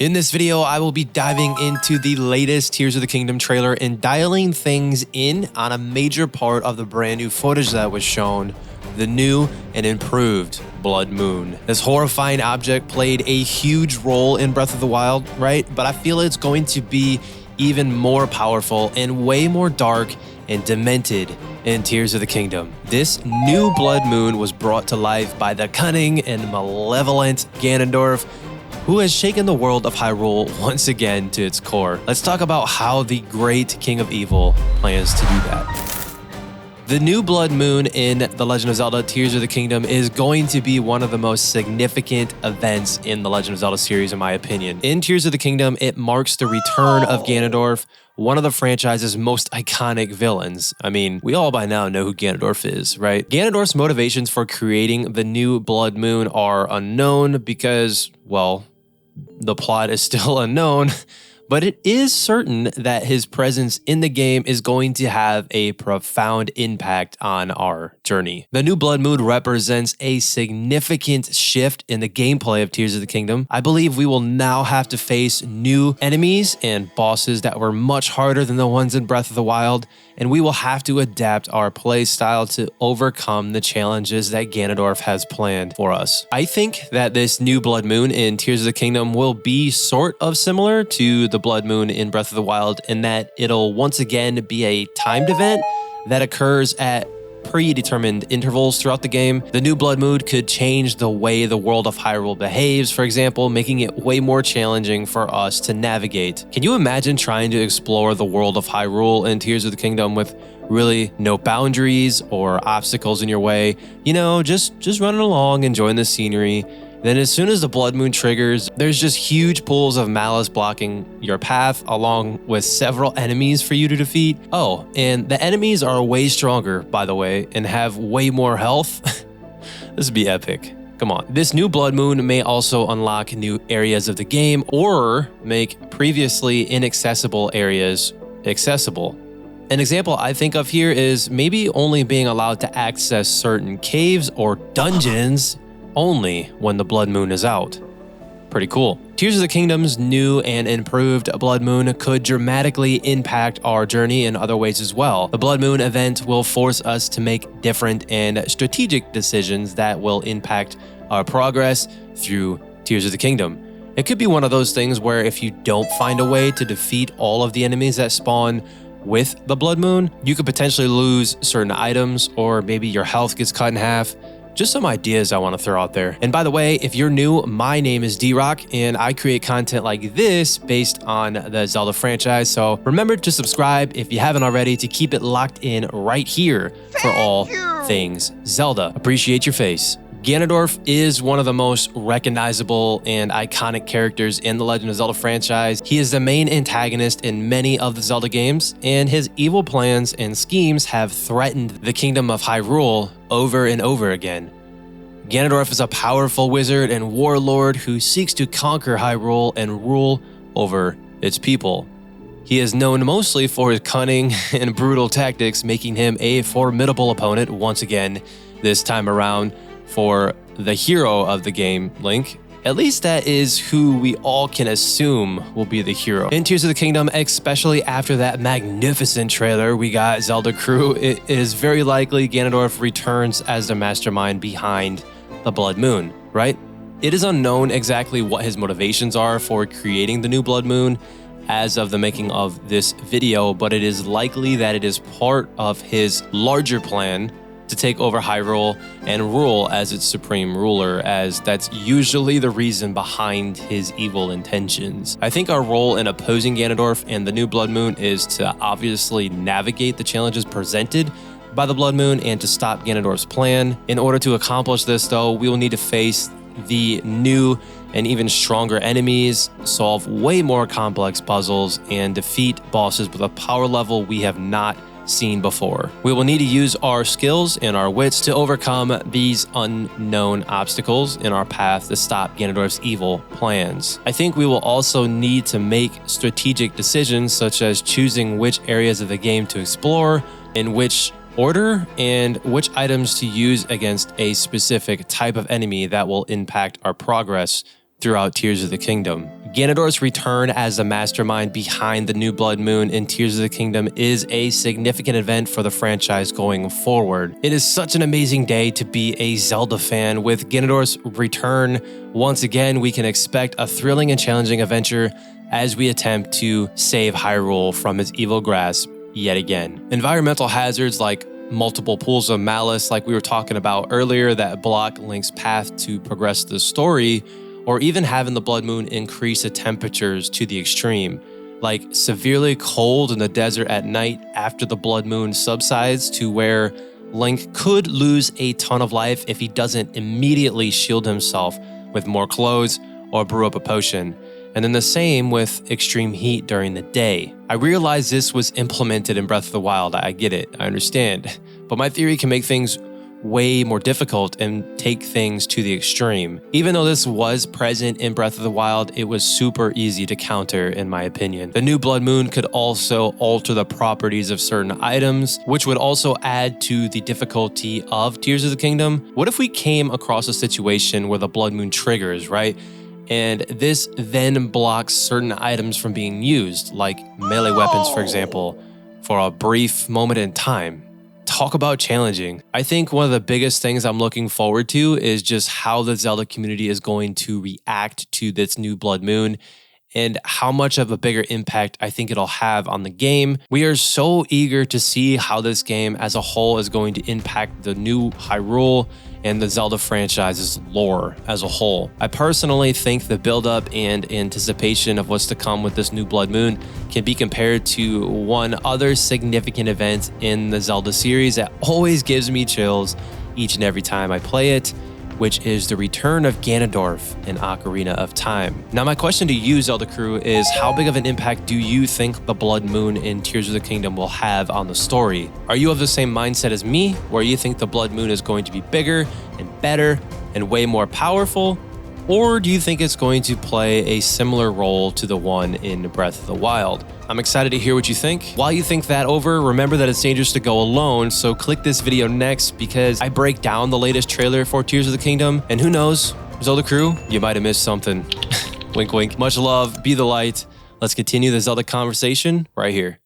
In this video, I will be diving into the latest Tears of the Kingdom trailer and dialing things in on a major part of the brand new footage that was shown, the new and improved Blood Moon. This horrifying object played a huge role in Breath of the Wild, right? But I feel it's going to be even more powerful and way more dark and demented in Tears of the Kingdom. This new Blood Moon was brought to life by the cunning and malevolent Ganondorf, who has shaken the world of Hyrule once again to its core. Let's talk about how the great King of Evil plans to do that. The new Blood Moon in The Legend of Zelda Tears of the Kingdom is going to be one of the most significant events in the Legend of Zelda series, in my opinion. In Tears of the Kingdom, it marks the return of Ganondorf, one of the franchise's most iconic villains. I mean, we all by now know who Ganondorf is, right? Ganondorf's motivations for creating the new Blood Moon are unknown because, well, the plot is still unknown, but it is certain that his presence in the game is going to have a profound impact on our journey. The new Blood Moon represents a significant shift in the gameplay of Tears of the Kingdom. I believe we will now have to face new enemies and bosses that were much harder than the ones in Breath of the Wild, and we will have to adapt our play style to overcome the challenges that Ganondorf has planned for us. I think that this new Blood Moon in Tears of the Kingdom will be sort of similar to the Blood Moon in Breath of the Wild in that it'll once again be a timed event that occurs at predetermined intervals throughout the game. The new Blood Moon could change the way the world of Hyrule behaves, for example, making it way more challenging for us to navigate. Can you imagine trying to explore the world of Hyrule in Tears of the Kingdom with really no boundaries or obstacles in your way? You know, just running along, enjoying the scenery. Then as soon as the Blood Moon triggers, there's just huge pools of malice blocking your path along with several enemies for you to defeat. Oh, and the enemies are way stronger, by the way, and have way more health. This would be epic. Come on. This new Blood Moon may also unlock new areas of the game or make previously inaccessible areas accessible. An example I think of here is maybe only being allowed to access certain caves or dungeons only when the Blood Moon is out. Pretty cool. Tears of the Kingdom's new and improved Blood Moon could dramatically impact our journey in other ways as well. The Blood Moon event will force us to make different and strategic decisions that will impact our progress through Tears of the Kingdom. It could be one of those things where if you don't find a way to defeat all of the enemies that spawn with the Blood Moon, you could potentially lose certain items, or maybe your health gets cut in half. Just some ideas I want to throw out there. And by the way, if you're new, my name is D-Rock, and I create content like this based on the Zelda franchise. So remember to subscribe if you haven't already to keep it locked in right here for all things Zelda. Appreciate your face. Ganondorf is one of the most recognizable and iconic characters in the Legend of Zelda franchise. He is the main antagonist in many of the Zelda games, and his evil plans and schemes have threatened the kingdom of Hyrule over and over again. Ganondorf is a powerful wizard and warlord who seeks to conquer Hyrule and rule over its people. He is known mostly for his cunning and brutal tactics, making him a formidable opponent once again, this time around for the hero of the game, Link. At least that is who we all can assume will be the hero. In Tears of the Kingdom, especially after that magnificent trailer we got Zelda Crew, it is very likely Ganondorf returns as the mastermind behind the Blood Moon, right? It is unknown exactly what his motivations are for creating the new Blood Moon as of the making of this video, but it is likely that it is part of his larger plan to take over Hyrule and rule as its supreme ruler, as that's usually the reason behind his evil intentions. I think our role in opposing Ganondorf and the new Blood Moon is to obviously navigate the challenges presented by the Blood Moon and to stop Ganondorf's plan. In order to accomplish this, though, we will need to face the new and even stronger enemies, solve way more complex puzzles, and defeat bosses with a power level we have not seen before. We will need to use our skills and our wits to overcome these unknown obstacles in our path to stop Ganondorf's evil plans. I think we will also need to make strategic decisions, such as choosing which areas of the game to explore, in which order, and which items to use against a specific type of enemy that will impact our progress throughout Tears of the Kingdom. Ganondorf's return as the mastermind behind the new Blood Moon in Tears of the Kingdom is a significant event for the franchise going forward. It is such an amazing day to be a Zelda fan. With Ganondorf's return, once again, we can expect a thrilling and challenging adventure as we attempt to save Hyrule from its evil grasp yet again. Environmental hazards like multiple pools of malice, like we were talking about earlier, that block Link's path to progress the story, or even having the Blood Moon increase the temperatures to the extreme, like severely cold in the desert at night after the Blood Moon subsides, to where Link could lose a ton of life if he doesn't immediately shield himself with more clothes or brew up a potion. And then the same with extreme heat during the day. I realize this was implemented in Breath of the Wild. I get it, I understand. But my theory can make things way more difficult and take things to the extreme. Even though this was present in Breath of the Wild, it was super easy to counter in my opinion. The new Blood Moon could also alter the properties of certain items, which would also add to the difficulty of Tears of the Kingdom. What if we came across a situation where the Blood Moon triggers, right? And this then blocks certain items from being used, like melee weapons, for example, for a brief moment in time. Talk about challenging. I think one of the biggest things I'm looking forward to is just how the Zelda community is going to react to this new Blood Moon and how much of a bigger impact I think it'll have on the game. We are so eager to see how this game as a whole is going to impact the new Hyrule and the Zelda franchise's lore as a whole. I personally think the buildup and anticipation of what's to come with this new Blood Moon can be compared to one other significant event in the Zelda series that always gives me chills each and every time I play it, which is the return of Ganondorf in Ocarina of Time. Now, my question to you, Zelda crew, is how big of an impact do you think the Blood Moon in Tears of the Kingdom will have on the story? Are you of the same mindset as me, where you think the Blood Moon is going to be bigger and better and way more powerful? Or do you think it's going to play a similar role to the one in Breath of the Wild? I'm excited to hear what you think. While you think that over, remember that it's dangerous to go alone, so click this video next because I break down the latest trailer for Tears of the Kingdom, and who knows, Zelda crew, you might have missed something. Wink, wink. Much love, be the light. Let's continue the Zelda conversation right here.